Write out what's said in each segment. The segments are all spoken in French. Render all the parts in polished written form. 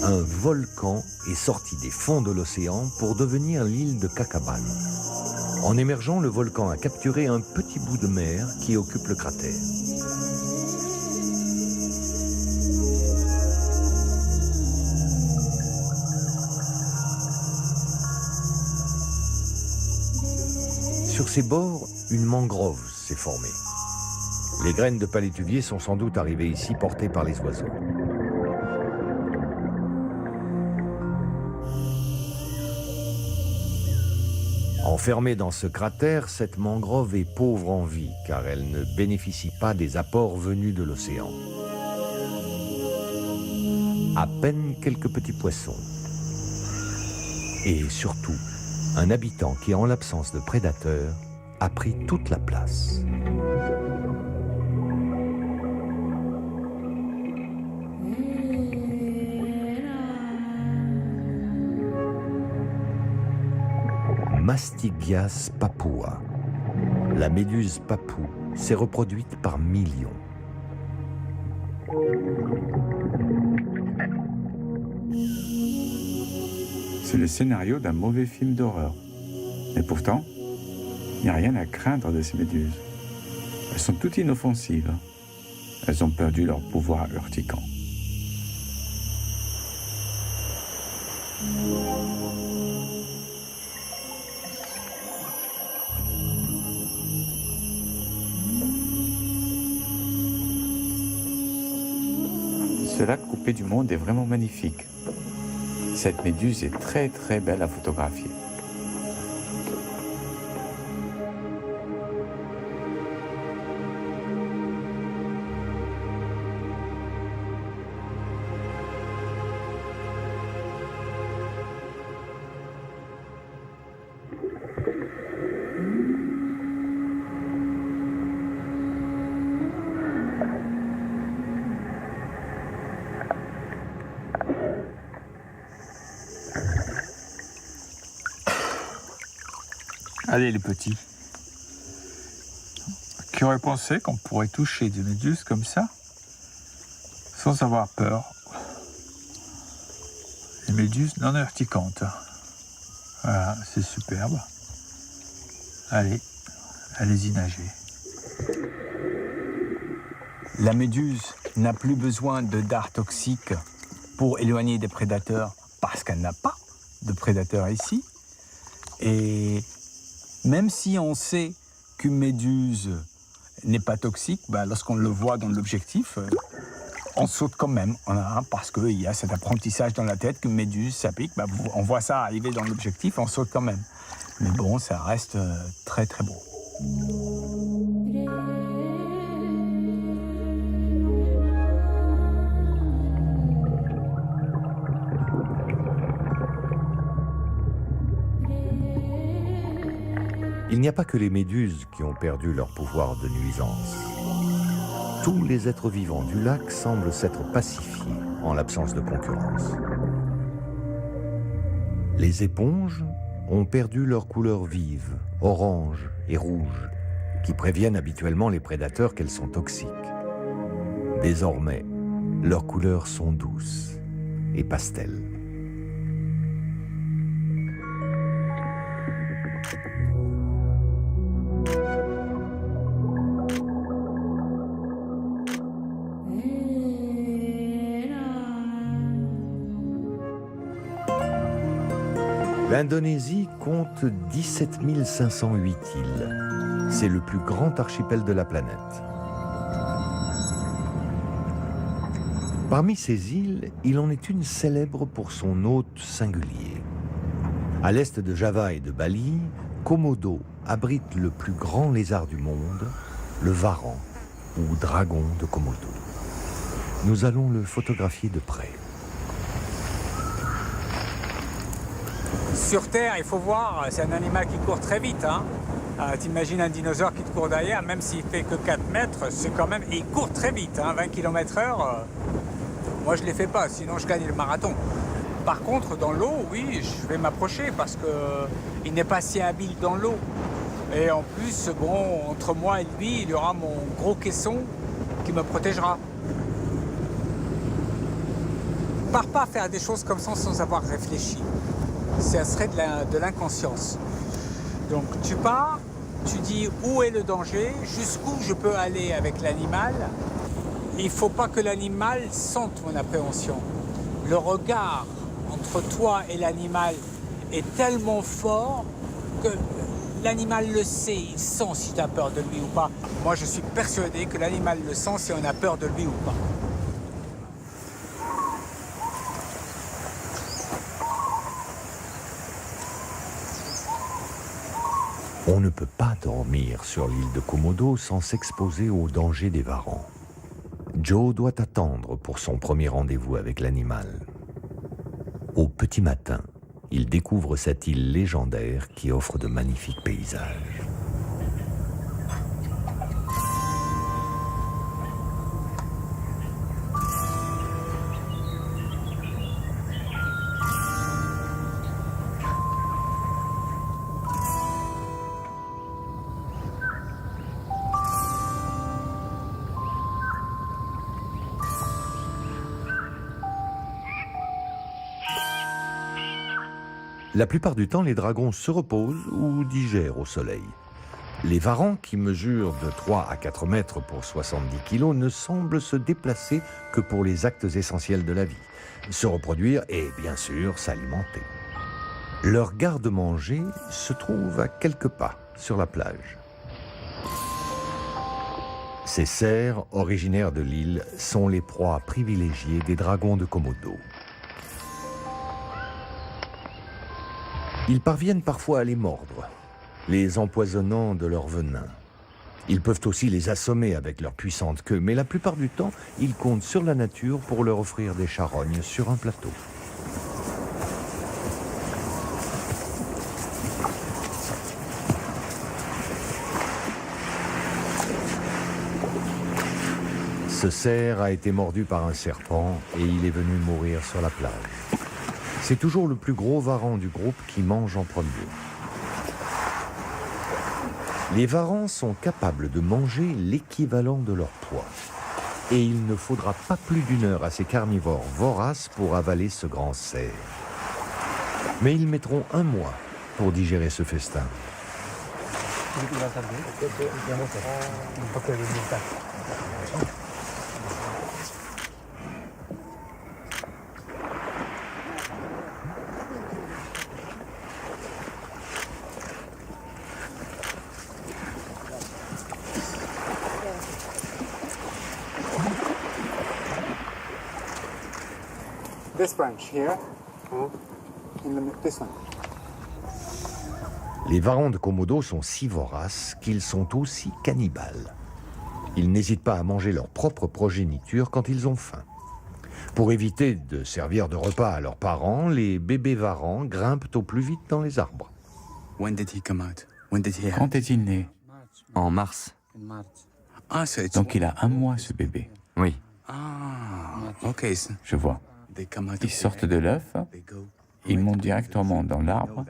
un volcan est sorti des fonds de l'océan pour devenir l'île de Cacabal. En émergeant, le volcan a capturé un petit bout de mer qui occupe le cratère. Sur ses bords, une mangrove s'est formée. Les graines de palétuvier sont sans doute arrivées ici portées par les oiseaux. Enfermée dans ce cratère, cette mangrove est pauvre en vie car elle ne bénéficie pas des apports venus de l'océan. À peine quelques petits poissons. Et surtout, un habitant qui, en l'absence de prédateurs, a pris toute la place. Mastigias papua. La méduse papou s'est reproduite par millions. C'est le scénario d'un mauvais film d'horreur. Et pourtant, il n'y a rien à craindre de ces méduses. Elles sont toutes inoffensives. Elles ont perdu leur pouvoir urticant. Ce lac coupé du monde est vraiment magnifique. Cette méduse est très très belle à photographier. Allez les petits. Qui aurait pensé qu'on pourrait toucher des méduses comme ça sans avoir peur? Les méduses non urticantes. Voilà, c'est superbe. Allez, allez-y nager. La méduse n'a plus besoin de dards toxiques pour éloigner des prédateurs parce qu'elle n'a pas de prédateurs ici. Et même si on sait qu'une méduse n'est pas toxique, lorsqu'on le voit dans l'objectif, on saute quand même, parce qu'il y a cet apprentissage dans la tête qu'une méduse, ça pique. On voit ça arriver dans l'objectif, on saute quand même. Mais bon, ça reste très très beau. Il n'y a pas que les méduses qui ont perdu leur pouvoir de nuisance. Tous les êtres vivants du lac semblent s'être pacifiés en l'absence de concurrence. Les éponges ont perdu leur couleur vive, orange et rouge, qui préviennent habituellement les prédateurs qu'elles sont toxiques. Désormais, leurs couleurs sont douces et pastel. L'Indonésie compte 17 508 îles. C'est le plus grand archipel de la planète. Parmi ces îles, il en est une célèbre pour son hôte singulier. À l'est de Java et de Bali, Komodo abrite le plus grand lézard du monde, le varan, ou dragon de Komodo. Nous allons le photographier de près. Sur Terre, il faut voir, c'est un animal qui court très vite. T'imagines un dinosaure qui te court derrière, même s'il fait que 4 mètres, c'est quand même... Et il court très vite, 20 km/h. Moi, je ne les fais pas, sinon je gagne le marathon. Par contre, dans l'eau, oui, je vais m'approcher parce qu'il n'est pas si habile dans l'eau. Et en plus, bon, entre moi et lui, il y aura mon gros caisson qui me protégera. pars pas faire des choses comme ça sans avoir réfléchi. Ça serait de l'inconscience. Donc tu pars, tu dis où est le danger, jusqu'où je peux aller avec l'animal. Il ne faut pas que l'animal sente mon appréhension. Le regard entre toi et l'animal est tellement fort que l'animal le sait, il sent si tu as peur de lui ou pas. Moi, je suis persuadé que l'animal le sent si on a peur de lui ou pas. On ne peut pas dormir sur l'île de Komodo sans s'exposer aux dangers des varans. Joe doit attendre pour son premier rendez-vous avec l'animal. Au petit matin, il découvre cette île légendaire qui offre de magnifiques paysages. La plupart du temps, les dragons se reposent ou digèrent au soleil. Les varans, qui mesurent de 3 à 4 mètres pour 70 kilos, ne semblent se déplacer que pour les actes essentiels de la vie, se reproduire et, bien sûr, s'alimenter. Leur garde-manger se trouve à quelques pas sur la plage. Ces cerfs, originaires de l'île, sont les proies privilégiées des dragons de Komodo. Ils parviennent parfois à les mordre, les empoisonnant de leur venin. Ils peuvent aussi les assommer avec leur puissante queue, mais la plupart du temps, ils comptent sur la nature pour leur offrir des charognes sur un plateau. Ce cerf a été mordu par un serpent et il est venu mourir sur la plage. C'est toujours le plus gros varan du groupe qui mange en premier. Les varans sont capables de manger l'équivalent de leur poids. Et il ne faudra pas plus d'1 heure à ces carnivores voraces pour avaler ce grand cerf. Mais ils mettront 1 mois pour digérer ce festin. This branch here, this one. Les varans de Komodo sont si voraces qu'ils sont aussi cannibales. Ils n'hésitent pas à manger leur propre progéniture quand ils ont faim. Pour éviter de servir de repas à leurs parents, les bébés varans grimpent au plus vite dans les arbres. Quand est-il né? En mars. Donc il a 1 mois, ce bébé. Oui. Je vois. Ils sortent de l'œuf, ils montent directement dans l'arbre.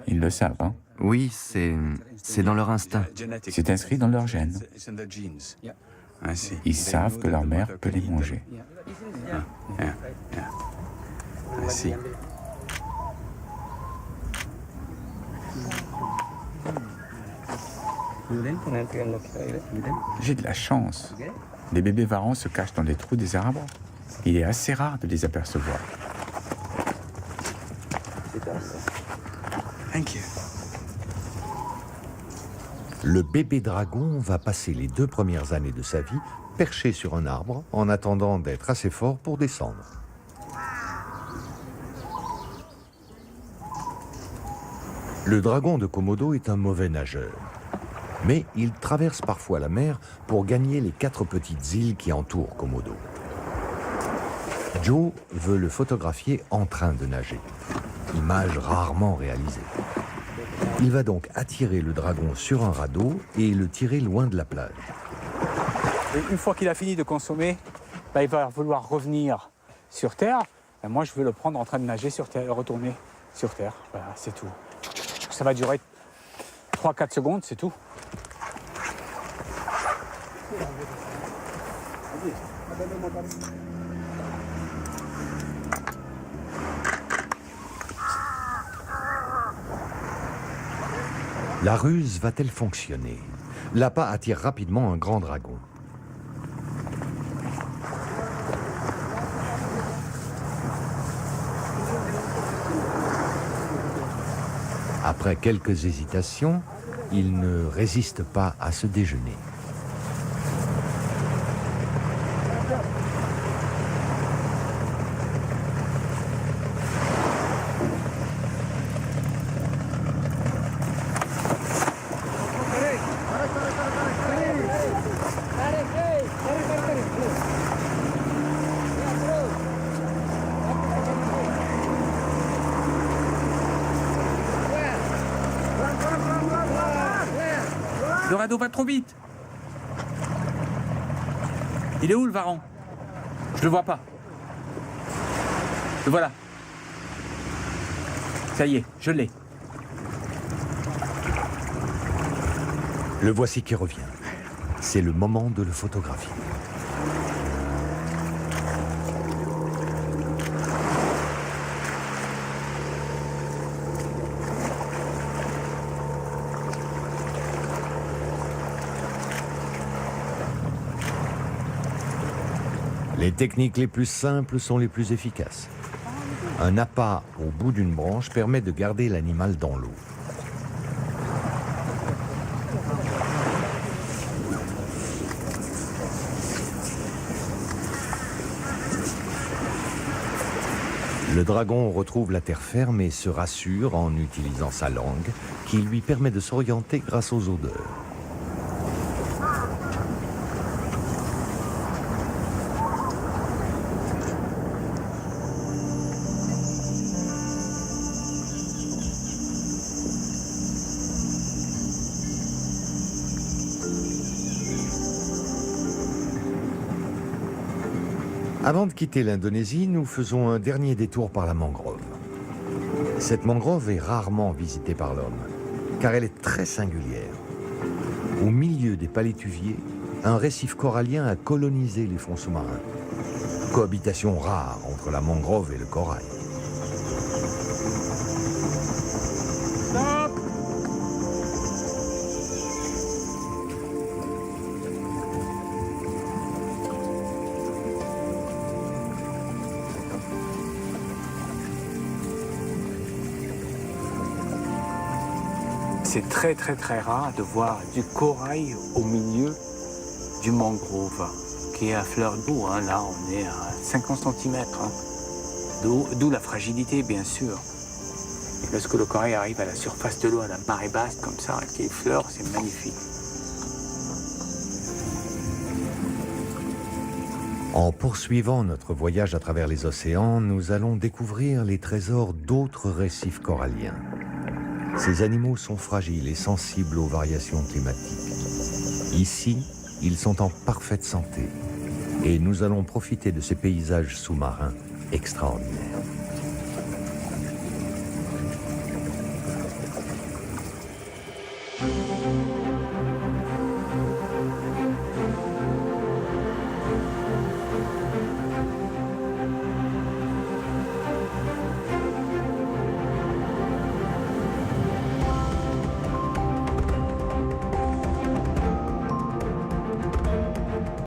Ils le savent, hein? Oui, c'est dans leur instinct. C'est inscrit dans leur gène. Ils savent que leur mère peut les manger. J'ai de la chance. Les bébés varans se cachent dans les trous des arbres. Il est assez rare de les apercevoir. Le bébé dragon va passer les 2 premières années de sa vie perché sur un arbre en attendant d'être assez fort pour descendre. Le dragon de Komodo est un mauvais nageur. Mais il traverse parfois la mer pour gagner les 4 petites îles qui entourent Komodo. Joe veut le photographier en train de nager, image rarement réalisée. Il va donc attirer le dragon sur un radeau et le tirer loin de la plage. Et une fois qu'il a fini de consommer, il va vouloir revenir sur Terre. Moi, je vais le prendre en train de nager sur Terre, retourner sur Terre. Voilà, c'est tout. Ça va durer 3-4 secondes, c'est tout. La ruse va-t-elle fonctionner? L'appât attire rapidement un grand dragon. Après quelques hésitations, il ne résiste pas à ce déjeuner. Le radeau va trop vite. Il est où le varan? Je le vois pas. Le voilà. Ça y est, je l'ai. Le voici qui revient. C'est le moment de le photographier. Les techniques les plus simples sont les plus efficaces. Un appât au bout d'une branche permet de garder l'animal dans l'eau. Le dragon retrouve la terre ferme et se rassure en utilisant sa langue, qui lui permet de s'orienter grâce aux odeurs. Avant de quitter l'Indonésie, nous faisons un dernier détour par la mangrove. Cette mangrove est rarement visitée par l'homme, car elle est très singulière. Au milieu des palétuviers, un récif corallien a colonisé les fonds sous-marins. Cohabitation rare entre la mangrove et le corail. C'est très très rare de voir du corail au milieu du mangrove, qui est à fleur d'eau. Hein. Là, on est à 50 cm d'eau, d'où la fragilité, bien sûr. Et lorsque le corail arrive à la surface de l'eau, à la marée basse, comme ça, qui effleure, c'est magnifique. En poursuivant notre voyage à travers les océans, nous allons découvrir les trésors d'autres récifs coralliens. Ces animaux sont fragiles et sensibles aux variations climatiques. Ici, ils sont en parfaite santé et nous allons profiter de ces paysages sous-marins extraordinaires.